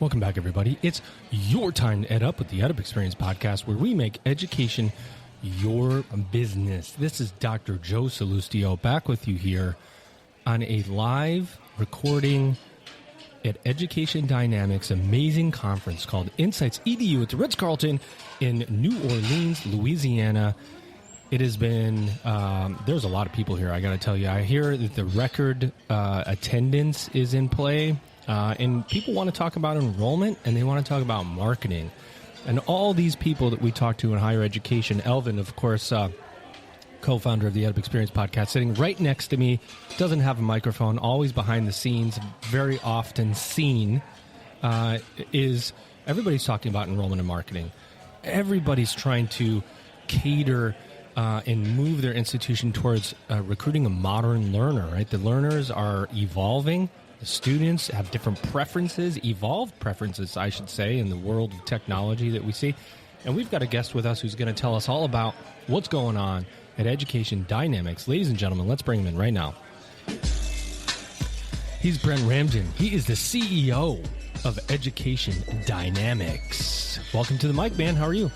Welcome back, everybody. It's your time to EdUp with the EdUp Experience podcast, where we make education your business. This is Dr. Joe Salustio back with you here on a live recording at EducationDynamics amazing conference called InsightsEDU at the Ritz-Carlton in New Orleans, Louisiana. It has been, there's a lot of people here, I got to tell you. I hear that the record attendance is in play. And people want to talk about enrollment, and they want to talk about marketing. And all these people that we talk to in higher education, Elvin, of course, co-founder of the EdUp Experience podcast, sitting right next to me, doesn't have a microphone, always behind the scenes, very often seen, is everybody's talking about enrollment and marketing. Everybody's trying to cater and move their institution towards recruiting a modern learner, right? The learners are evolving. The students have different preferences, evolved preferences, I should say, in the world of technology that we see. And we've got a guest with us who's going to tell us all about what's going on at EducationDynamics. Ladies and gentlemen, let's bring him in right now. He's Brent Ramdin. He is the CEO of EducationDynamics. Welcome to the mic, man. How are you?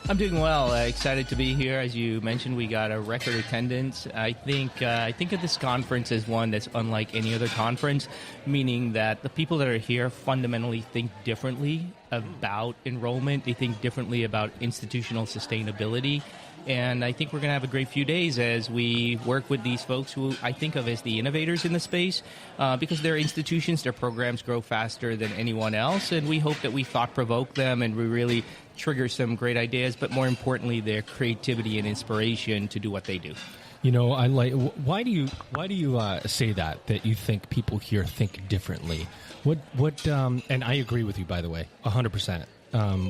I'm doing well. Excited to be here. As you mentioned, we got a record attendance. I think of this conference as one that's unlike any other conference, meaning that the people that are here fundamentally think differently about enrollment. They think differently about institutional sustainability. And I think we're going to have a great few days as we work with these folks who I think of as the innovators in the space because their institutions, their programs grow faster than anyone else. And we hope that we thought-provoke them and we really trigger some great ideas, but more importantly, their creativity and inspiration to do what they do. You know, I like. Why do you say that you think people here think differently? And I agree with you, by the way, 100%.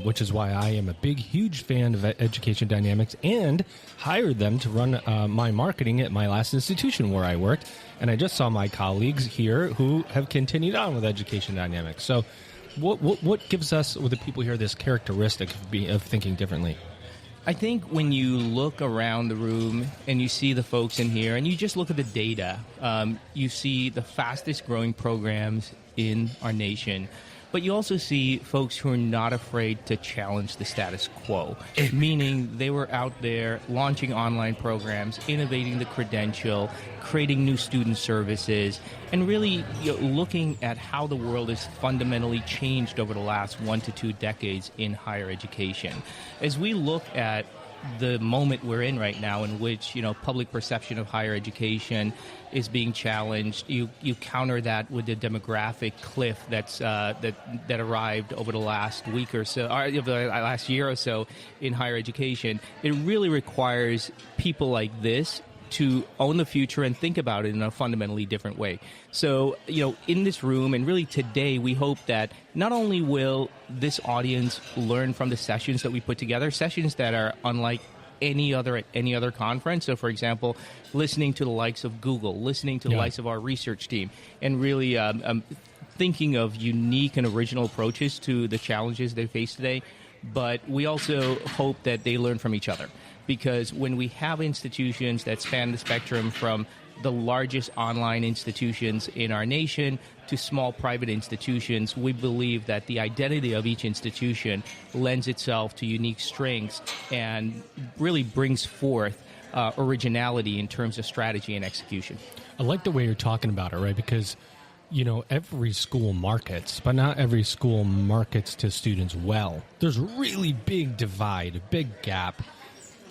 Which is why I am a huge fan of EducationDynamics and hired them to run my marketing at my last institution where I worked. And I just saw my colleagues here who have continued on with EducationDynamics. So what gives us, with the people here, this characteristic of thinking differently? I think when you look around the room and you see the folks in here and you just look at the data, you see the fastest growing programs in our nation. But you also see folks who are not afraid to challenge the status quo, meaning they were out there launching online programs, innovating the credential, creating new student services, and really looking at how the world has fundamentally changed over the last 1 to 2 decades in higher education. As we look at the moment we're in right now, in which public perception of higher education is being challenged, you counter that with the demographic cliff that arrived over the last week or so, or over the last year or so in higher education. It really requires people like this to own the future and think about it in a fundamentally different way. So, in this room and really today, we hope that not only will this audience learn from the sessions that we put together, sessions that are unlike any other conference. So, for example, listening to the likes of Google, listening to the likes of our research team, and really thinking of unique and original approaches to the challenges they face today. But we also hope that they learn from each other. Because when we have institutions that span the spectrum from the largest online institutions in our nation to small private institutions, we believe that the identity of each institution lends itself to unique strengths and really brings forth originality in terms of strategy and execution. I like the way you're talking about it, right? Because every school markets, but not every school markets to students well. There's a really big divide, a big gap.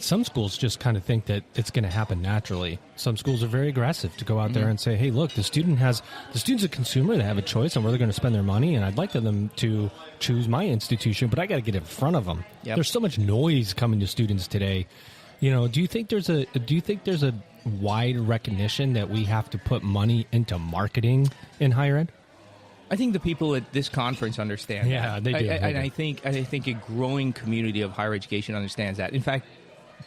Some schools just kind of think that it's going to happen naturally. Some schools are very aggressive to go out there and say, hey, look, the student's a consumer. They have a choice on where they're going to spend their money, and I'd like them to choose my institution, but I got to get in front of them. Yep. There's so much noise coming to students today. Do you think there's a wide recognition that we have to put money into marketing in higher ed? I think the people at this conference understand that. They do. I think a growing community of higher education understands that. In fact,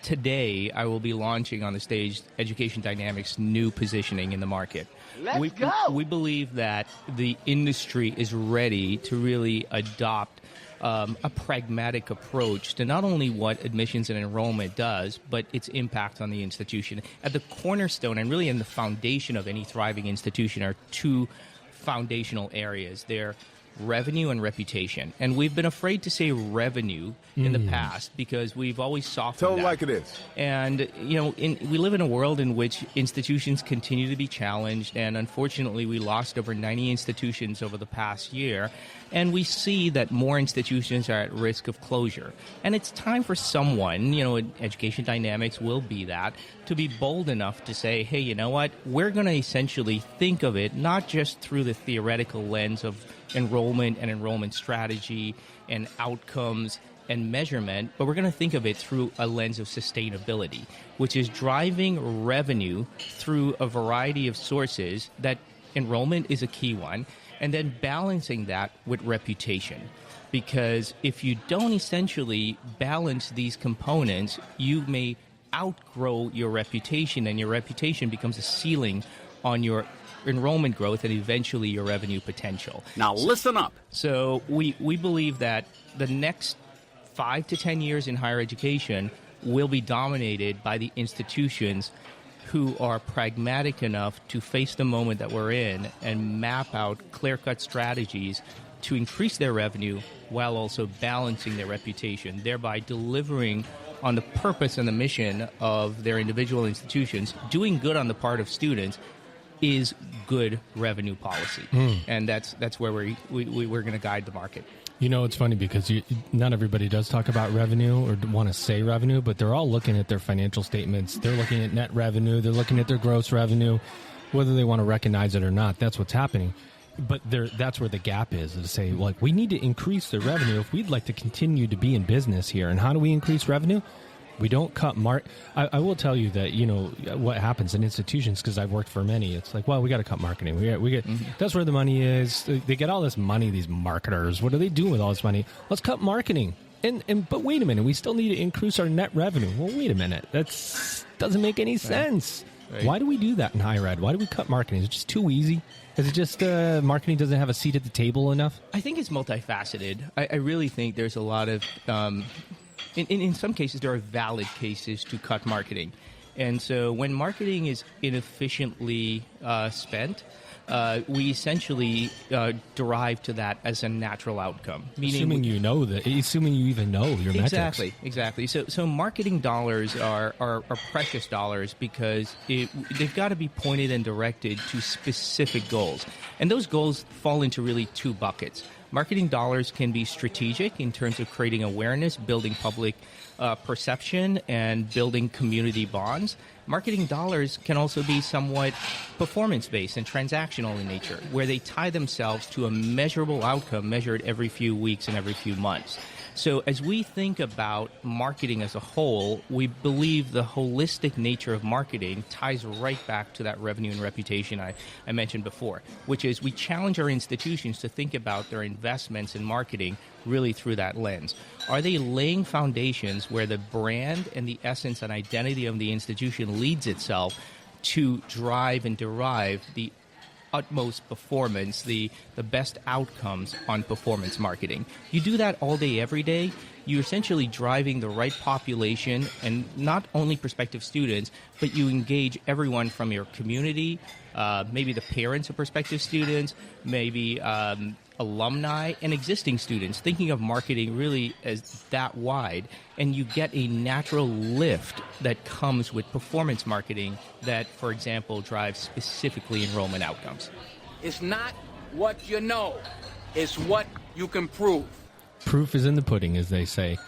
today, I will be launching on the stage EducationDynamics' new positioning in the market. Let's go! We believe that the industry is ready to really adopt a pragmatic approach to not only what admissions and enrollment does, but its impact on the institution. At the cornerstone and really in the foundation of any thriving institution are two foundational areas. They're revenue and reputation. And we've been afraid to say revenue in the past because we've always softened Tell that. it like it is. And, we live in a world in which institutions continue to be challenged. And unfortunately, we lost over 90 institutions over the past year. And we see that more institutions are at risk of closure. And it's time for someone, EducationDynamics will be that, to be bold enough to say, hey, you know what? We're going to essentially think of it not just through the theoretical lens of enrollment and enrollment strategy and outcomes and measurement, but we're going to think of it through a lens of sustainability, which is driving revenue through a variety of sources. That enrollment is a key one, and then balancing that with reputation. Because if you don't essentially balance these components, you may outgrow your reputation, and your reputation becomes a ceiling on your enrollment growth and eventually your revenue potential. Now listen up. So we believe that the next 5 to 10 years in higher education will be dominated by the institutions who are pragmatic enough to face the moment that we're in and map out clear-cut strategies to increase their revenue while also balancing their reputation, thereby delivering on the purpose and the mission of their individual institutions. Doing good on the part of students is good revenue policy, and that's where we're going to guide the market. It's funny because not everybody does talk about revenue or want to say revenue, but they're all looking at their financial statements. They're looking at net revenue. They're looking at their gross revenue, whether they want to recognize it or not. That's what's happening. But that's where the gap is to say, we need to increase the revenue if we'd like to continue to be in business here. And how do we increase revenue? We don't cut I will tell you that, what happens in institutions, because I've worked for many, it's like, we got to cut marketing. We get That's where the money is. They get all this money, these marketers. What do they do with all this money? Let's cut marketing. But wait a minute, we still need to increase our net revenue. Well, wait a minute. That doesn't make any sense. Right. Why do we do that in higher ed? Why do we cut marketing? Is it just too easy? Is it just marketing doesn't have a seat at the table enough? I think it's multifaceted. I really think there's a lot of... In some cases, there are valid cases to cut marketing. And so when marketing is inefficiently spent, we essentially derive to that as a natural outcome. Assuming you even know your metrics. Exactly. So marketing dollars are precious dollars because they've got to be pointed and directed to specific goals. And those goals fall into really two buckets. Marketing dollars can be strategic in terms of creating awareness, building public perception, and building community bonds. Marketing dollars can also be somewhat performance-based and transactional in nature, where they tie themselves to a measurable outcome measured every few weeks and every few months. So as we think about marketing as a whole, we believe the holistic nature of marketing ties right back to that revenue and reputation I mentioned before, which is we challenge our institutions to think about their investments in marketing really through that lens. Are they laying foundations where the brand and the essence and identity of the institution leads itself to drive and derive the utmost performance, the best outcomes on performance marketing? You do that all day, every day, you're essentially driving the right population, and not only prospective students, but you engage everyone from your community, maybe the parents of prospective students, maybe alumni and existing students, thinking of marketing really as that wide, and you get a natural lift that comes with performance marketing that, for example, drives specifically enrollment outcomes. It's not what you know, it's what you can prove. Proof is in the pudding, as they say.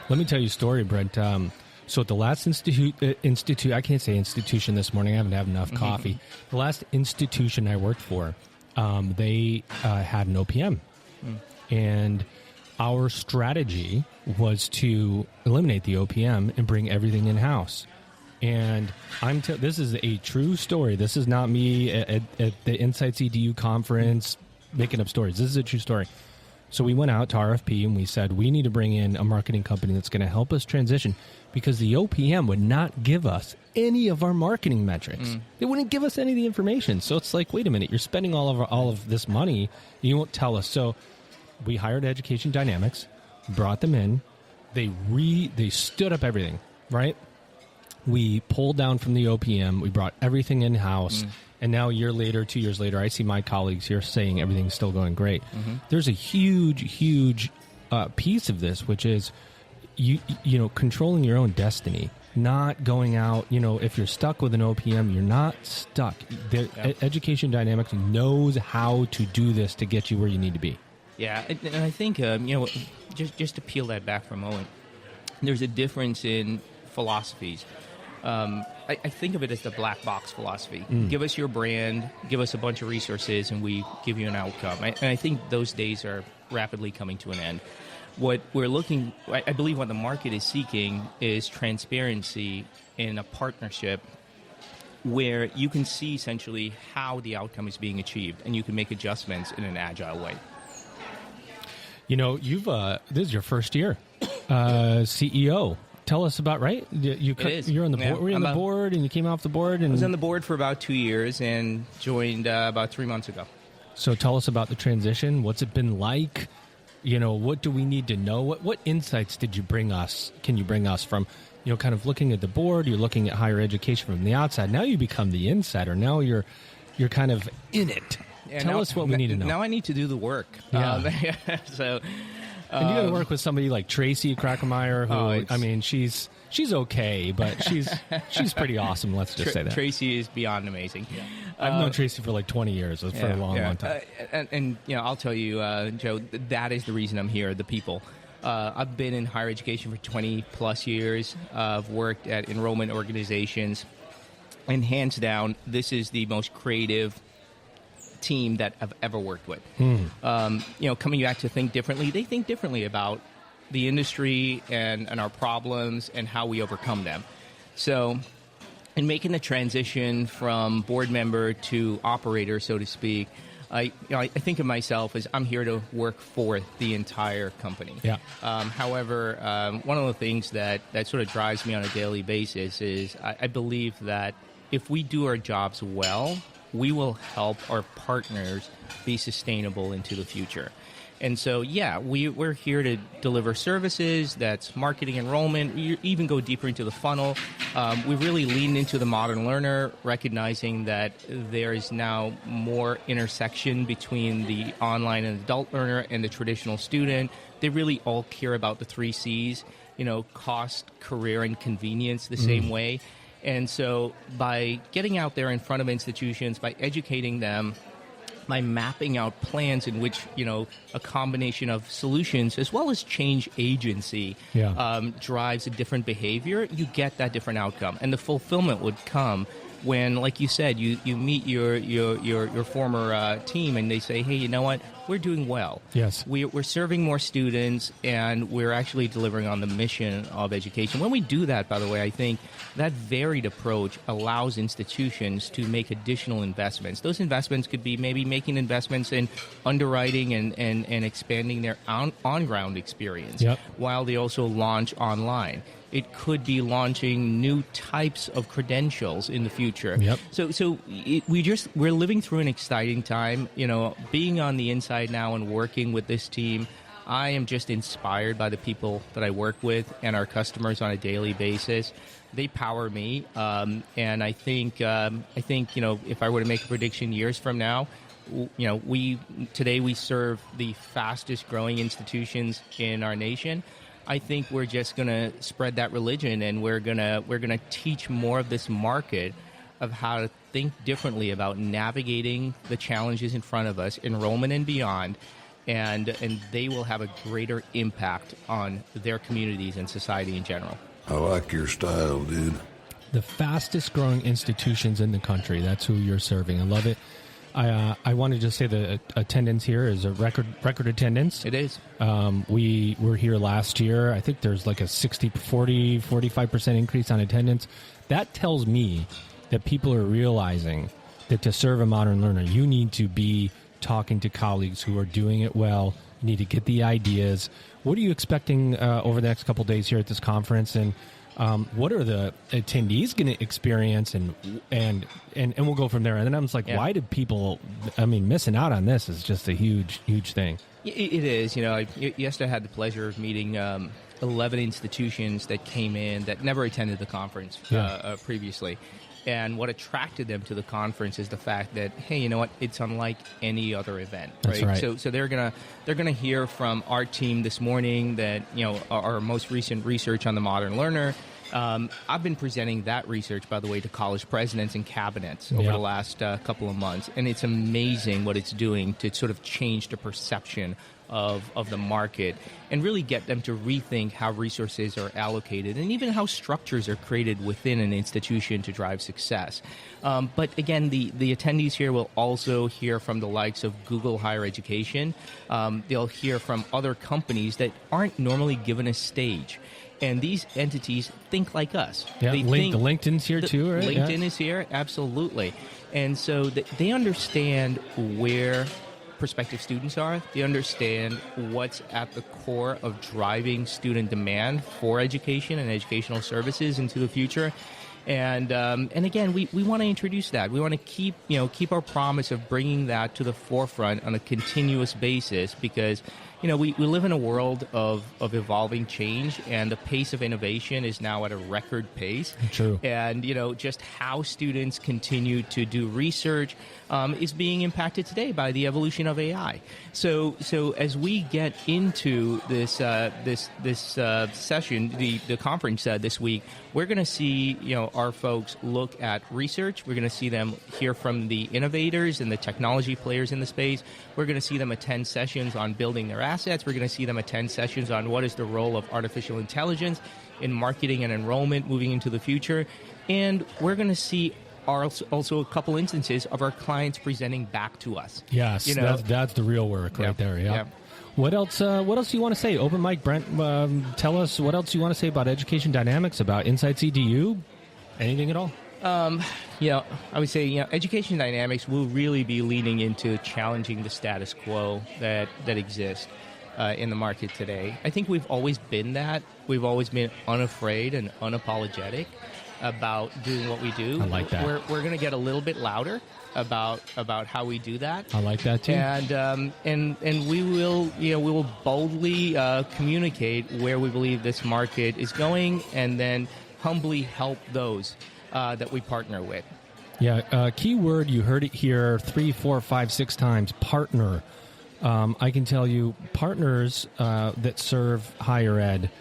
Let me tell you a story, Brent. So at the last institute, I can't say institution this morning, I haven't had enough coffee. The last institution I worked for, they had an OPM. And our strategy was to eliminate the OPM and bring everything in-house. And this is a true story. This is not me at the InsightsEDU conference making up stories. This is a true story. So we went out to RFP and we said, we need to bring in a marketing company that's going to help us transition, because the OPM would not give us any of our marketing metrics. They wouldn't give us any of the information. So it's like, wait a minute, you're spending all of this money, and you won't tell us. So we hired EducationDynamics, brought them in. They stood up everything, right? We pulled down from the OPM. We brought everything in-house. and now a year later, 2 years later, I see my colleagues here saying everything's still going great. There's a huge piece of this, which is you know, controlling your own destiny, not going out. You know, if you're stuck with an OPM, you're not stuck. Education Dynamics knows how to do this to get you where you need to be. Yeah, and I think you know, just to peel that back for a moment, there's a difference in philosophies. I think of it as the black box philosophy. Give us your brand, give us a bunch of resources, and we give you an outcome. And I think those days are rapidly coming to an end. What we're looking, I believe what the market is seeking is transparency in a partnership where you can see essentially how the outcome is being achieved, and you can make adjustments in an agile way. You know, you've this is your first year, CEO. Tell us about, right? You're on the board. Were you on the board, and you came off the board? And I was on the board for about 2 years and joined about 3 months ago. So tell us about the transition. What's it been like? You know, what do we need to know? What insights did you bring us? Can you bring us from, you know, kind of looking at the board? You're looking at higher education from the outside. Now you become the insider. Now you're kind of in it. Yeah, tell us what we need to know. Now I need to do the work. Yeah. So. And you got to work with somebody like Tracy Krakemeyer, who I mean, she's okay, but she's pretty awesome. Let's just say that Tracy is beyond amazing. Yeah. I've known Tracy for like 20 years, for a long time. And you know, I'll tell you, Joe, that is the reason I'm here. The people. I've been in higher education for 20 plus years. I've worked at enrollment organizations, and hands down, this is the most creative team that I've ever worked with. You know, coming back to think differently, they think differently about the industry and our problems and how we overcome them. So in making the transition from board member to operator, so to speak, I think of myself as I'm here to work for the entire company. Yeah. However, one of the things that sort of drives me on a daily basis is I believe that if we do our jobs well, we will help our partners be sustainable into the future. And so, yeah, we're here to deliver services. That's marketing, enrollment. We even go deeper into the funnel. We really lean into the modern learner, recognizing that there is now more intersection between the online and adult learner and the traditional student. They really all care about the 3 C's, you know, cost, career, and convenience the same way. And so by getting out there in front of institutions, by educating them, by mapping out plans in which, you know, a combination of solutions as well as change agency drives a different behavior, you get that different outcome. And the fulfillment would come when, like you said, you meet your former team and they say, hey, you know what, we're doing well. Yes. We're serving more students and we're actually delivering on the mission of education. When we do that, by the way, I think that varied approach allows institutions to make additional investments. Those investments could be maybe making investments in underwriting and expanding their on-ground experience while they also launch online. It could be launching new types of credentials in the future. We're living through an exciting time. You know, being on the inside now and working with this team, I am just inspired by the people that I work with and our customers on a daily basis. They power me, and I think you know, if I were to make a prediction years from now, you know, today we serve the fastest growing institutions in our nation. I think we're just going to spread that religion, and we're gonna teach more of this market of how to think differently about navigating the challenges in front of us, enrollment and beyond, and they will have a greater impact on their communities and society in general. I like your style, dude. The fastest growing institutions in the country. That's who you're serving. I love it. I want to just say the attendance here is a record attendance. It is. We were here last year. I think there's like a 45% increase on attendance. That tells me that people are realizing that to serve a modern learner, you need to be talking to colleagues who are doing it well. You need to get the ideas. What are you expecting over the next couple of days here at this conference? And what are the attendees going to experience, and we'll go from there. And then I was like, why did people? I mean, missing out on this is just a huge thing. It is. You know, yesterday I had the pleasure of meeting 11 institutions that came in that never attended the conference previously, And what attracted them to the conference is the fact that, hey, you know what? It's unlike any other event, right? That's right. So they're gonna hear from our team this morning that, you know, our most recent research on the modern learner. I've been presenting that research, by the way, to college presidents and cabinets over the last couple of months, and it's amazing what it's doing to sort of change the perception of the market and really get them to rethink how resources are allocated and even how structures are created within an institution to drive success. But again, the attendees here will also hear from the likes of Google Higher Education. They'll hear from other companies that aren't normally given a stage. And these entities think like us. Yeah, LinkedIn's here too, right? LinkedIn is here, absolutely. And so they understand where prospective students are. They understand what's at the core of driving student demand for education and educational services into the future. And again, we want to introduce that. We want to keep our promise of bringing that to the forefront on a continuous basis, because we live in a world of evolving change, and the pace of innovation is now at a record pace. True. And, just how students continue to do research is being impacted today by the evolution of AI. So as we get into this session, the conference this week, we're going to see, our folks look at research. We're going to see them hear from the innovators and the technology players in the space. We're going to see them attend sessions on building their assets. We're going to see them attend sessions on what is the role of artificial intelligence in marketing and enrollment moving into the future. And we're going to see also a couple instances of our clients presenting back to us. Yes, that's the real work right there. Yeah. What else do you want to say? Open mic, Brent, tell us what else you want to say about Education Dynamics, about InsightsEDU, anything at all? I would say, Education Dynamics will really be leaning into challenging the status quo that exists in the market today. I think we've always been that. We've always been unafraid and unapologetic about doing what we do. I like that. We're going to get a little bit louder about how we do that. I like that too. And we will boldly communicate where we believe this market is going, and then humbly help those that we partner with. Yeah, key word, you heard it here 3, 4, 5, 6 times, partner. I can tell you, partners that serve higher ed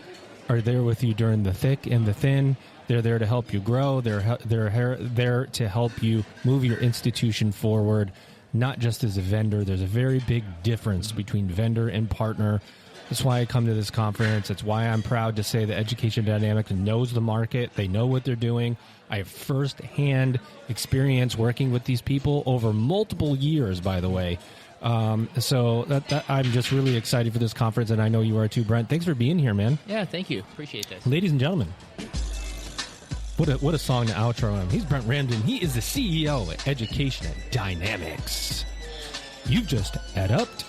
are there with you during the thick and the thin. They're there to help you grow. They're there to help you move your institution forward, not just as a vendor. There's a very big difference between vendor and partner. That's why I come to this conference. That's why I'm proud to say that Education Dynamics knows the market. They know what they're doing. I have firsthand experience working with these people over multiple years, by the way. So I'm just really excited for this conference, and I know you are too, Brent. Thanks for being here, man. Yeah, thank you. Appreciate this. Ladies and gentlemen, what a song to outro him. He's Brent Ramdin. He is the CEO at Education Dynamics. You've just EdUp'd.